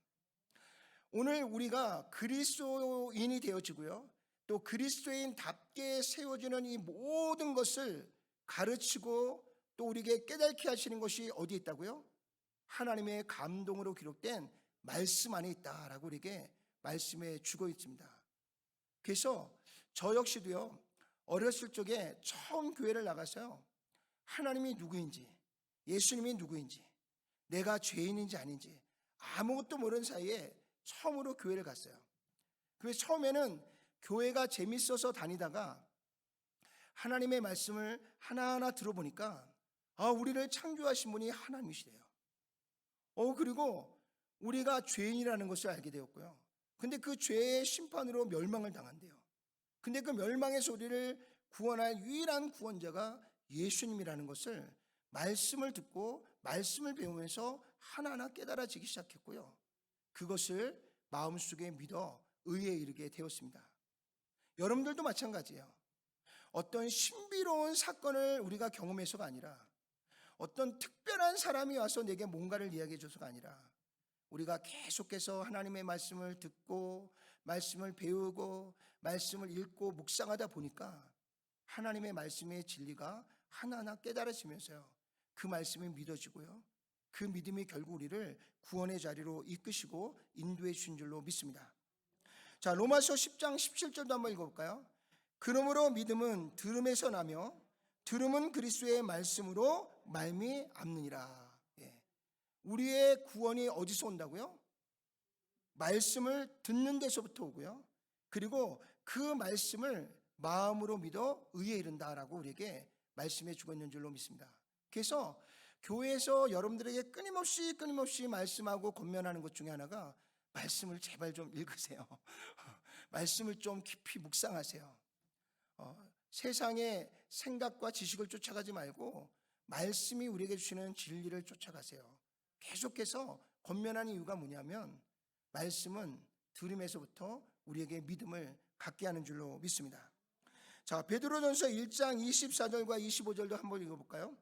오늘 우리가 그리스도인이 되어지고요, 또 그리스도인답게 세워지는 이 모든 것을 가르치고 또 우리에게 깨닫게 하시는 것이 어디에 있다고요? 하나님의 감동으로 기록된 말씀 안에 있다라고 우리에게 말씀해 주고 있습니다. 그래서 저 역시도요, 어렸을 적에 처음 교회를 나가서요, 하나님이 누구인지, 예수님이 누구인지, 내가 죄인인지 아닌지 아무것도 모르는 사이에 처음으로 교회를 갔어요. 그래서 처음에는 교회가 재밌어서 다니다가 하나님의 말씀을 하나하나 들어보니까 우리를 창조하신 분이 하나님이시래요. 그리고 우리가 죄인이라는 것을 알게 되었고요, 근데 그 죄의 심판으로 멸망을 당한대요. 근데 그 멸망에서 우리를 구원할 유일한 구원자가 예수님이라는 것을 말씀을 듣고 말씀을 배우면서 하나하나 깨달아지기 시작했고요, 그것을 마음속에 믿어 의에 이르게 되었습니다. 여러분들도 마찬가지예요. 어떤 신비로운 사건을 우리가 경험해서가 아니라, 어떤 특별한 사람이 와서 내게 뭔가를 이야기해 줘서가 아니라, 우리가 계속해서 하나님의 말씀을 듣고 말씀을 배우고 말씀을 읽고 묵상하다 보니까 하나님의 말씀의 진리가 하나하나 깨달아지면서요, 그 말씀이 믿어지고요, 그 믿음이 결국 우리를 구원의 자리로 이끄시고 인도해 주신 줄로 믿습니다. 자, 로마서 10장 17절도 한번 읽어볼까요? 그러므로 믿음은 들음에서 나며 들음은 그리스도의 말씀으로 말미암느니라. 우리의 구원이 어디서 온다고요? 말씀을 듣는 데서부터 오고요, 그리고 그 말씀을 마음으로 믿어 의에 이른다라고 우리에게 말씀해 주고 있는 줄로 믿습니다. 그래서 교회에서 여러분들에게 끊임없이 말씀하고 권면하는 것 중에 하나가, 말씀을 제발 좀 읽으세요. 말씀을 좀 깊이 묵상하세요. 세상의 생각과 지식을 쫓아가지 말고 말씀이 우리에게 주시는 진리를 쫓아가세요. 계속해서 권면하는 이유가 뭐냐면, 말씀은 들음에서부터 우리에게 믿음을 갖게 하는 줄로 믿습니다. 자, 베드로전서 1장 24절과 25절도 한번 읽어볼까요?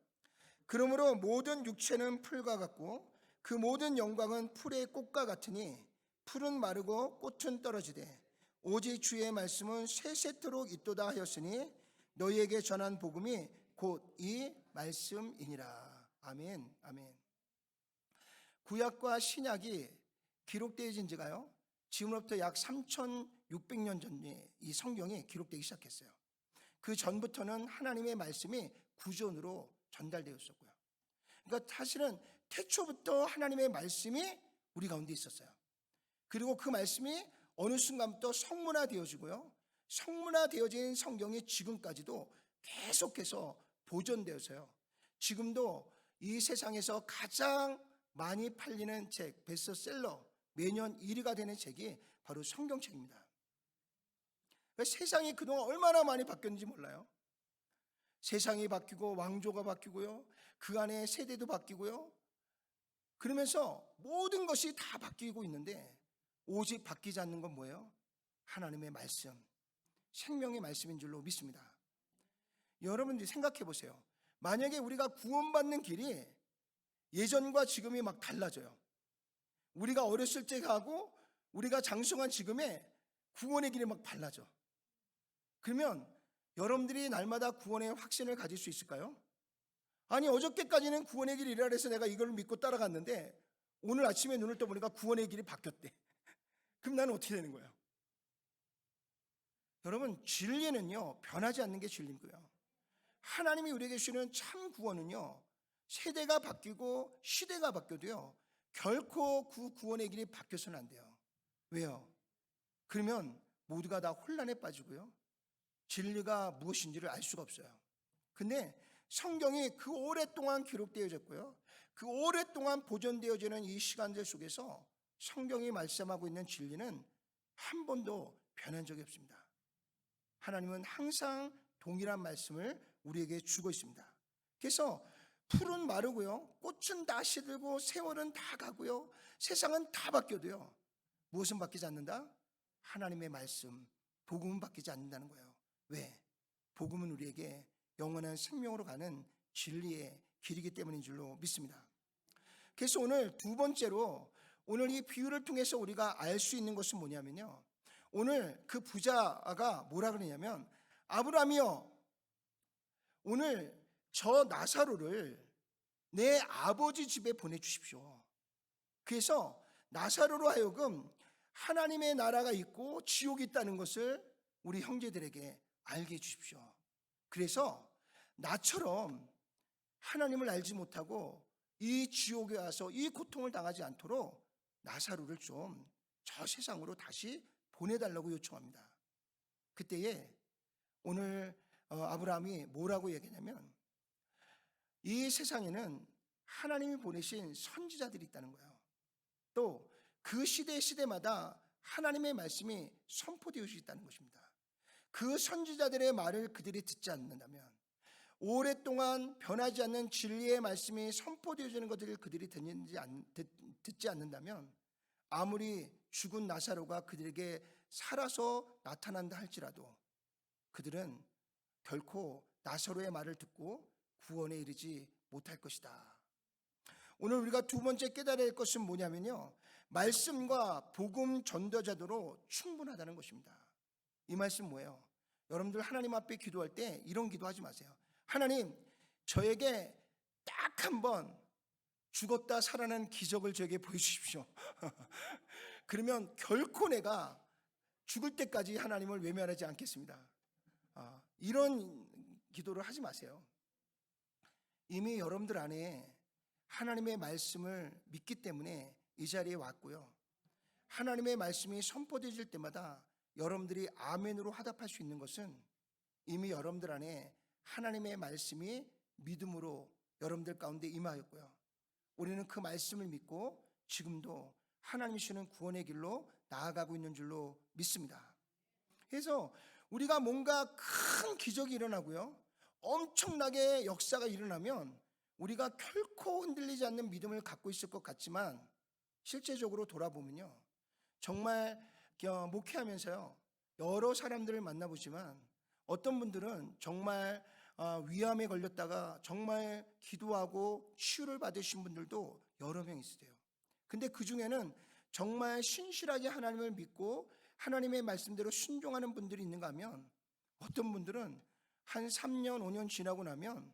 그러므로 모든 육체는 풀과 같고 그 모든 영광은 풀의 꽃과 같으니 풀은 마르고 꽃은 떨어지되 오직 주의 말씀은 세세토록 있도다 하였으니 너희에게 전한 복음이 곧 이 말씀이니라. 아멘, 아멘. 구약과 신약이 기록되어진 지가요, 지금으로부터 약 3600년 전에 이 성경이 기록되기 시작했어요. 그 전부터는 하나님의 말씀이 구전으로 전달되었었고요. 그러니까 사실은 태초부터 하나님의 말씀이 우리 가운데 있었어요. 그리고 그 말씀이 어느 순간부터 성문화되어지고요, 성문화되어진 성경이 지금까지도 계속해서 보존되어서요, 지금도 이 세상에서 가장 많이 팔리는 책, 베스트셀러, 매년 1위가 되는 책이 바로 성경책입니다. 그러니까 세상이 그동안 얼마나 많이 바뀌었는지 몰라요. 세상이 바뀌고 왕조가 바뀌고요, 그 안에 세대도 바뀌고요, 그러면서 모든 것이 다 바뀌고 있는데 오직 바뀌지 않는 건 뭐예요? 하나님의 말씀, 생명의 말씀인 줄로 믿습니다. 여러분들이 생각해 보세요. 만약에 우리가 구원받는 길이 예전과 지금이 막 달라져요. 우리가 어렸을 때 하고 우리가 장성한 지금의 구원의 길이 막 달라져. 그러면 여러분들이 날마다 구원의 확신을 가질 수 있을까요? 아니, 어저께까지는 구원의 길이라 해서 내가 이걸 믿고 따라갔는데 오늘 아침에 눈을 떠보니까 구원의 길이 바뀌었대. 그럼 나는 어떻게 되는 거예요? 여러분, 진리는요, 변하지 않는 게 진리고요. 하나님이 우리에게 주시는 참 구원은요, 세대가 바뀌고 시대가 바뀌어도요, 결코 그 구원의 길이 바뀌어서는 안 돼요. 왜요? 그러면 모두가 다 혼란에 빠지고요, 진리가 무엇인지를 알 수가 없어요. 근데 성경이 그 오랫동안 기록되어졌고요, 그 오랫동안 보존되어지는 이 시간들 속에서 성경이 말씀하고 있는 진리는 한 번도 변한 적이 없습니다. 하나님은 항상 동일한 말씀을 우리에게 주고 있습니다. 그래서 풀은 마르고요, 꽃은 다 시들고 세월은 다 가고요, 세상은 다 바뀌어도요, 무엇은 바뀌지 않는다? 하나님의 말씀, 복음은 바뀌지 않는다는 거예요. 왜? 복음은 우리에게 영원한 생명으로 가는 진리의 길이기 때문인 줄로 믿습니다. 그래서 오늘 두 번째로, 오늘 이 비유를 통해서 우리가 알 수 있는 것은 뭐냐면요, 오늘 그 부자가 뭐라 그러냐면, 아브라함이여, 오늘 저 나사로를 내 아버지 집에 보내주십시오. 그래서 나사로로 하여금 하나님의 나라가 있고 지옥이 있다는 것을 우리 형제들에게 알게 해주십시오. 그래서 나처럼 하나님을 알지 못하고 이 지옥에 와서 이 고통을 당하지 않도록 나사로를 좀 저 세상으로 다시 보내달라고 요청합니다. 그때에 오늘 아브라함이 뭐라고 얘기하냐면, 이 세상에는 하나님이 보내신 선지자들이 있다는 거예요. 또 그 시대마다 하나님의 말씀이 선포되어 있다는 것입니다. 그 선지자들의 말을 그들이 듣지 않는다면, 오랫동안 변하지 않는 진리의 말씀이 선포되어지는 것들을 그들이 듣지 않는다면, 아무리 죽은 나사로가 그들에게 살아서 나타난다 할지라도 그들은 결코 나사로의 말을 듣고 구원에 이르지 못할 것이다. 오늘 우리가 두 번째 깨달아야 할 것은 뭐냐면요, 말씀과 복음 전도자도로 충분하다는 것입니다. 이 말씀 뭐예요? 여러분들 하나님 앞에 기도할 때 이런 기도하지 마세요. 하나님, 저에게 딱 한 번 죽었다 살아난 기적을 저에게 보여주십시오. 그러면 결코 내가 죽을 때까지 하나님을 외면하지 않겠습니다. 이런 기도를 하지 마세요. 이미 여러분들 안에 하나님의 말씀을 믿기 때문에 이 자리에 왔고요, 하나님의 말씀이 선포되어질 때마다 여러분들이 아멘으로 화답할 수 있는 것은 이미 여러분들 안에 하나님의 말씀이 믿음으로 여러분들 가운데 임하였고요, 우리는 그 말씀을 믿고 지금도 하나님이 주시는 구원의 길로 나아가고 있는 줄로 믿습니다. 그래서 우리가 뭔가 큰 기적이 일어나고요, 엄청나게 역사가 일어나면 우리가 결코 흔들리지 않는 믿음을 갖고 있을 것 같지만, 실제적으로 돌아보면요, 정말 목회하면서요, 여러 사람들을 만나보지만 어떤 분들은 정말 위암에 걸렸다가 정말 기도하고 치유를 받으신 분들도 여러 명 있으세요. 근데 그 중에는 정말 신실하게 하나님을 믿고 하나님의 말씀대로 순종하는 분들이 있는가 하면, 어떤 분들은 한 3년 5년 지나고 나면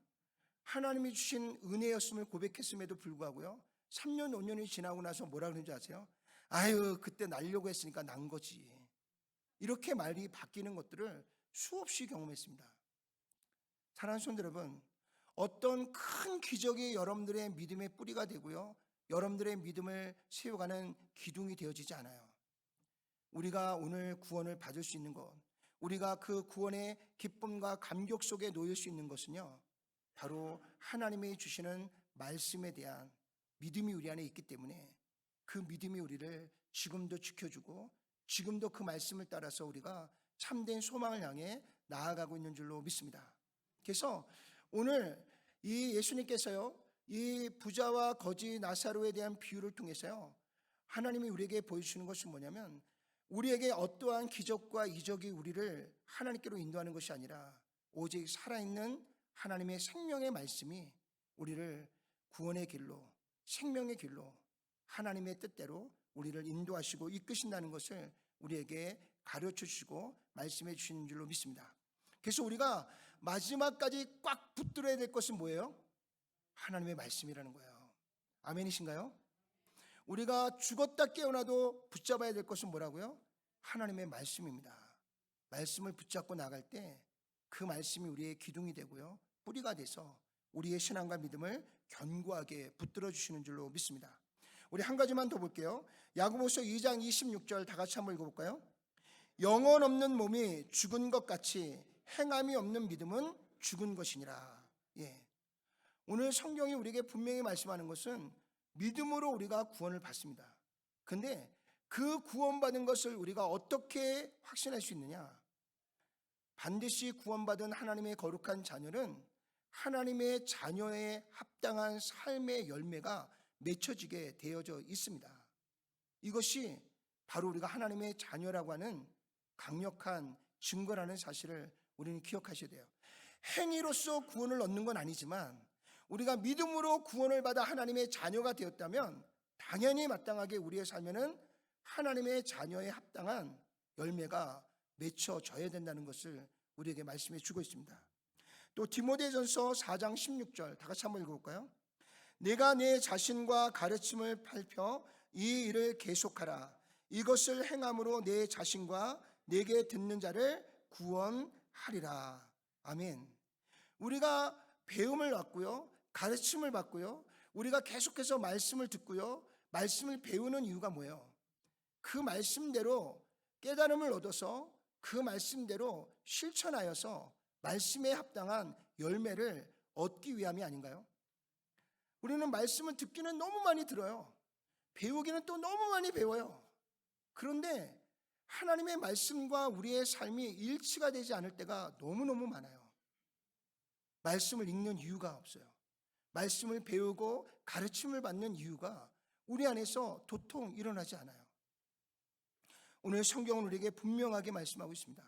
하나님이 주신 은혜였음을 고백했음에도 불구하고요, 3년 5년이 지나고 나서 뭐라 그러는지 아세요? 아유, 그때 날려고 했으니까 난 거지. 이렇게 말이 바뀌는 것들을 수없이 경험했습니다. 사랑하는 성도 여러분, 어떤 큰 기적이 여러분들의 믿음의 뿌리가 되고요, 여러분들의 믿음을 세워가는 기둥이 되어지지 않아요. 우리가 오늘 구원을 받을 수 있는 것, 우리가 그 구원의 기쁨과 감격 속에 놓일 수 있는 것은요, 바로 하나님이 주시는 말씀에 대한 믿음이 우리 안에 있기 때문에 그 믿음이 우리를 지금도 지켜주고 지금도 그 말씀을 따라서 우리가 참된 소망을 향해 나아가고 있는 줄로 믿습니다. 그래서 오늘 이 예수님께서요, 이 부자와 거지 나사로에 대한 비유를 통해서요, 하나님이 우리에게 보여주시는 것은 뭐냐면, 우리에게 어떠한 기적과 이적이 우리를 하나님께로 인도하는 것이 아니라 오직 살아있는 하나님의 생명의 말씀이 우리를 구원의 길로, 생명의 길로, 하나님의 뜻대로 우리를 인도하시고 이끄신다는 것을 우리에게 가르쳐 주시고 말씀해 주시는 줄로 믿습니다. 그래서 우리가 마지막까지 꽉 붙들어야 될 것은 뭐예요? 하나님의 말씀이라는 거예요. 아멘이신가요? 우리가 죽었다 깨어나도 붙잡아야 될 것은 뭐라고요? 하나님의 말씀입니다. 말씀을 붙잡고 나갈 때 그 말씀이 우리의 기둥이 되고요, 뿌리가 돼서 우리의 신앙과 믿음을 견고하게 붙들어 주시는 줄로 믿습니다. 우리 한 가지만 더 볼게요. 야고보서 2장 26절 다 같이 한번 읽어볼까요? 영혼 없는 몸이 죽은 것 같이 행함이 없는 믿음은 죽은 것이니라. 예. 오늘 성경이 우리에게 분명히 말씀하는 것은 믿음으로 우리가 구원을 받습니다. 그런데 그 구원받은 것을 우리가 어떻게 확신할 수 있느냐? 반드시 구원받은 하나님의 거룩한 자녀는 하나님의 자녀에 합당한 삶의 열매가 맺혀지게 되어져 있습니다. 이것이 바로 우리가 하나님의 자녀라고 하는 강력한 증거라는 사실을 우리는 기억하셔야 돼요. 행위로서 구원을 얻는 건 아니지만 우리가 믿음으로 구원을 받아 하나님의 자녀가 되었다면 당연히 마땅하게 우리의 삶에는 하나님의 자녀에 합당한 열매가 맺혀져야 된다는 것을 우리에게 말씀해 주고 있습니다. 또 디모데전서 4장 16절 다 같이 한번 읽어볼까요? 내가 내 자신과 가르침을 살펴 이 일을 계속하라. 이것을 행함으로 내 자신과 내게 듣는 자를 구원하리라. 아멘. 우리가 배움을 받고요, 가르침을 받고요, 우리가 계속해서 말씀을 듣고요, 말씀을 배우는 이유가 뭐예요? 그 말씀대로 깨달음을 얻어서 그 말씀대로 실천하여서 말씀에 합당한 열매를 얻기 위함이 아닌가요? 우리는 말씀을 듣기는 너무 많이 들어요. 배우기는 또 너무 많이 배워요. 그런데 하나님의 말씀과 우리의 삶이 일치가 되지 않을 때가 너무너무 많아요. 말씀을 읽는 이유가 없어요. 말씀을 배우고 가르침을 받는 이유가 우리 안에서 도통 일어나지 않아요. 오늘 성경은 우리에게 분명하게 말씀하고 있습니다.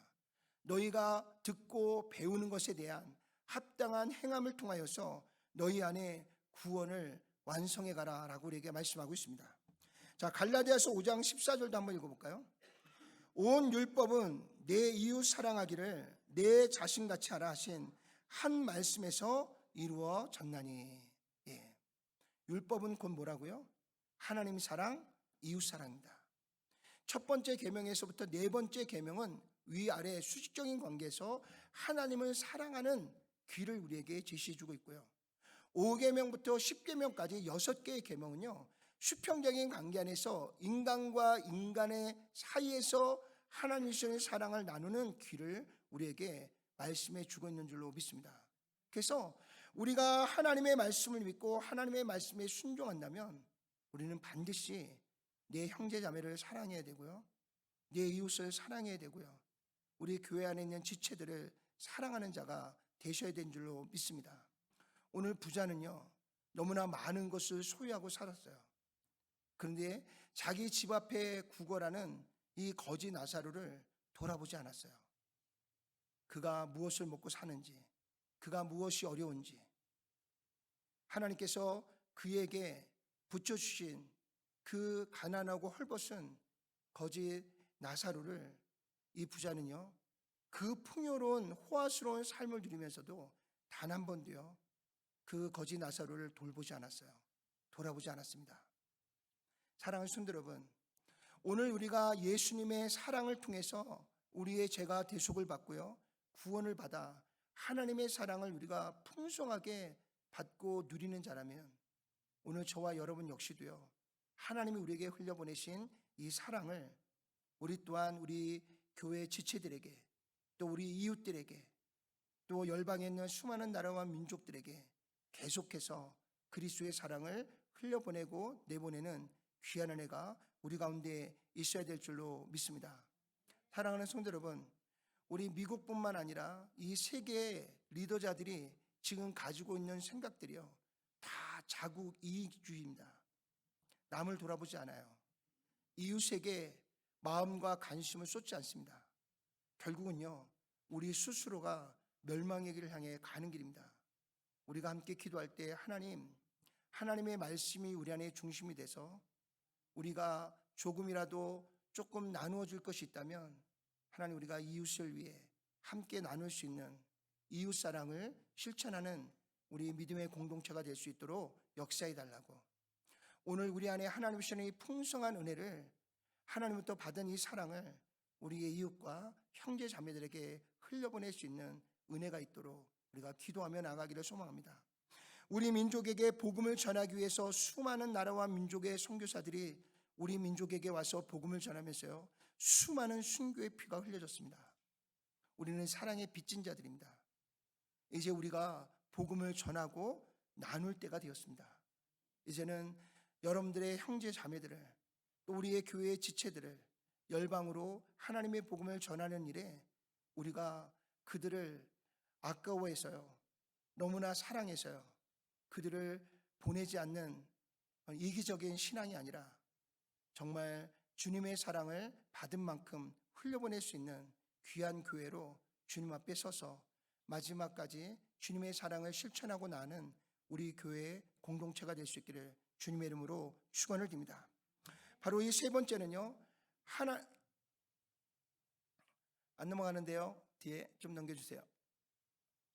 너희가 듣고 배우는 것에 대한 합당한 행함을 통하여서 너희 안에 구원을 완성해 가라 라고 우리에게 말씀하고 있습니다. 자, 갈라디아서 5장 14절도 한번 읽어볼까요? 온 율법은 내 이웃 사랑하기를 내 자신같이 하라 하신 한 말씀에서 이루어졌나니. 예. 율법은 곧 뭐라고요? 하나님 사랑, 이웃 사랑입니다. 첫 번째 계명에서부터 네 번째 계명은 위아래 수직적인 관계에서 하나님을 사랑하는 길을 우리에게 제시해 주고 있고요, 5계명부터 10계명까지 6개의 계명은요, 수평적인 관계 안에서 인간과 인간의 사이에서 하나님의 사랑을 나누는 길을 우리에게 말씀해 주고 있는 줄로 믿습니다. 그래서 우리가 하나님의 말씀을 믿고 하나님의 말씀에 순종한다면 우리는 반드시 내 형제 자매를 사랑해야 되고요, 내 이웃을 사랑해야 되고요, 우리 교회 안에 있는 지체들을 사랑하는 자가 되셔야 되는 줄로 믿습니다. 오늘 부자는요, 너무나 많은 것을 소유하고 살았어요. 그런데 자기 집 앞에 구걸하는 이 거지 나사로를 돌아보지 않았어요. 그가 무엇을 먹고 사는지, 그가 무엇이 어려운지, 하나님께서 그에게 붙여주신 그 가난하고 헐벗은 거지 나사로를 이 부자는요, 그 풍요로운 호화스러운 삶을 누리면서도 단 한 번도요 그 거지 나사로를 돌보지 않았어요. 돌아보지 않았습니다. 사랑하는 성도 여러분, 오늘 우리가 예수님의 사랑을 통해서 우리의 죄가 대속을 받고요, 구원을 받아 하나님의 사랑을 우리가 풍성하게 받고 누리는 자라면 오늘 저와 여러분 역시도요, 하나님이 우리에게 흘려보내신 이 사랑을 우리 또한 우리 교회 지체들에게, 또 우리 이웃들에게, 또 열방에 있는 수많은 나라와 민족들에게 계속해서 그리스도의 사랑을 흘려보내고 내보내는 귀한 은혜가 우리 가운데 있어야 될 줄로 믿습니다. 사랑하는 성도 여러분, 우리 미국뿐만 아니라 이 세계의 리더자들이 지금 가지고 있는 생각들이요, 다 자국 이익주의입니다. 남을 돌아보지 않아요. 이웃에게 마음과 관심을 쏟지 않습니다. 결국은요, 우리 스스로가 멸망의 길을 향해 가는 길입니다. 우리가 함께 기도할 때 하나님의 말씀이 우리 안에 중심이 돼서 우리가 조금이라도 조금 나누어 줄 것이 있다면 하나님, 우리가 이웃을 위해 함께 나눌 수 있는 이웃 사랑을 실천하는 우리 믿음의 공동체가 될 수 있도록 역사해 달라고, 오늘 우리 안에 하나님 주시는 이 풍성한 은혜를, 하나님부터 받은 이 사랑을 우리의 이웃과 형제 자매들에게 흘려보낼 수 있는 은혜가 있도록 우리가 기도하며 나가기를 소망합니다. 우리 민족에게 복음을 전하기 위해서 수많은 나라와 민족의 선교사들이 우리 민족에게 와서 복음을 전하면서요, 수많은 순교의 피가 흘려졌습니다. 우리는 사랑의 빚진 자들입니다. 이제 우리가 복음을 전하고 나눌 때가 되었습니다. 이제는 여러분들의 형제 자매들을, 또 우리의 교회의 지체들을 열방으로 하나님의 복음을 전하는 일에 우리가 그들을 아까워해서요, 너무나 사랑해서요, 그들을 보내지 않는 이기적인 신앙이 아니라 정말 주님의 사랑을 받은 만큼 흘려보낼 수 있는 귀한 교회로 주님 앞에 서서 마지막까지 주님의 사랑을 실천하고 나는 우리 교회의 공동체가 될 수 있기를 주님의 이름으로 축원을 드립니다. 바로 이 세 번째는요, 안 넘어가는데요, 뒤에 좀 넘겨주세요.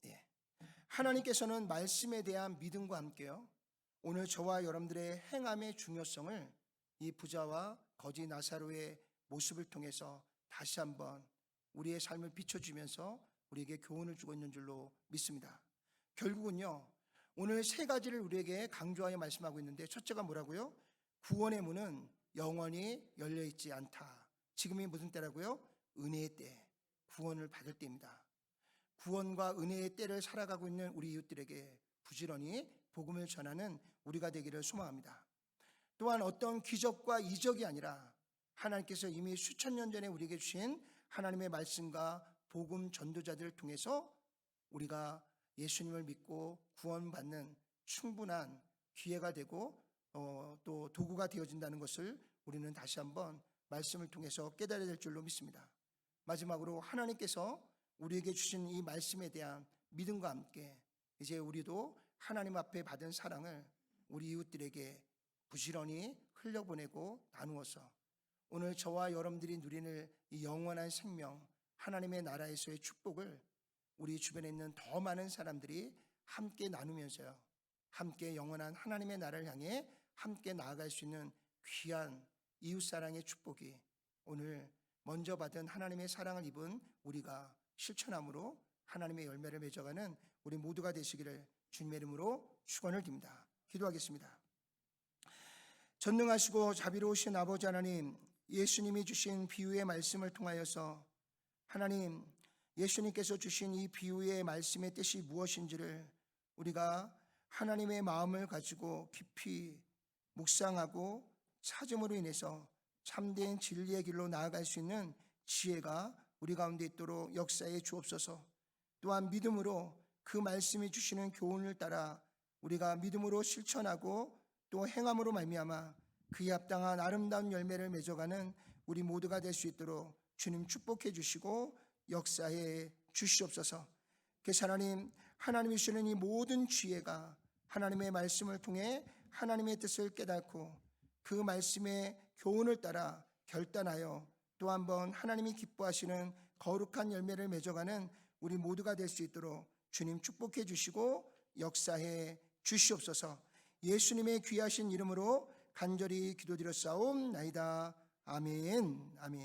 예. 하나님께서는 말씀에 대한 믿음과 함께요, 오늘 저와 여러분들의 행함의 중요성을 이 부자와 거지 나사로의 모습을 통해서 다시 한번 우리의 삶을 비춰주면서 우리에게 교훈을 주고 있는 줄로 믿습니다. 결국은요, 오늘 세 가지를 우리에게 강조하여 말씀하고 있는데, 첫째가 뭐라고요? 구원의 문은 영원히 열려있지 않다. 지금이 무슨 때라고요? 은혜의 때, 구원을 받을 때입니다. 구원과 은혜의 때를 살아가고 있는 우리 이웃들에게 부지런히 복음을 전하는 우리가 되기를 소망합니다. 또한 어떤 기적과 이적이 아니라 하나님께서 이미 수천 년 전에 우리에게 주신 하나님의 말씀과 복음 전도자들을 통해서 우리가 예수님을 믿고 구원받는 충분한 기회가 되고 또 도구가 되어진다는 것을 우리는 다시 한번 말씀을 통해서 깨달아야 될 줄로 믿습니다. 마지막으로 하나님께서 우리에게 주신 이 말씀에 대한 믿음과 함께 이제 우리도 하나님 앞에 받은 사랑을 우리 이웃들에게 부지런히 흘려보내고 나누어서 오늘 저와 여러분들이 누리는 이 영원한 생명, 하나님의 나라에서의 축복을 우리 주변에 있는 더 많은 사람들이 함께 나누면서요, 함께 영원한 하나님의 나라를 향해 함께 나아갈 수 있는 귀한 이웃사랑의 축복이 오늘 먼저 받은 하나님의 사랑을 입은 우리가 실천함으로 하나님의 열매를 맺어가는 우리 모두가 되시기를 주님의 이름으로 축원을 드립니다. 기도하겠습니다. 전능하시고 자비로우신 아버지 하나님, 예수님이 주신 비유의 말씀을 통하여서 하나님, 예수님께서 주신 이 비유의 말씀의 뜻이 무엇인지를 우리가 하나님의 마음을 가지고 깊이 묵상하고 찾음으로 인해서 참된 진리의 길로 나아갈 수 있는 지혜가 우리 가운데 있도록 역사해 주옵소서. 또한 믿음으로 그 말씀이 주시는 교훈을 따라 우리가 믿음으로 실천하고 또 행함으로 말미암아 그에 합당한 아름다운 열매를 맺어가는 우리 모두가 될 수 있도록 주님 축복해 주시고 역사해 주시옵소서. 그래서 하나님이 주시는 이 모든 지혜가 하나님의 말씀을 통해 하나님의 뜻을 깨닫고 그 말씀의 교훈을 따라 결단하여 또 한번 하나님이 기뻐하시는 거룩한 열매를 맺어가는 우리 모두가 될 수 있도록 주님 축복해 주시고 역사해 주시옵소서. 예수님의 귀하신 이름으로 간절히 기도드렸사옵나이다. 아멘. 아멘.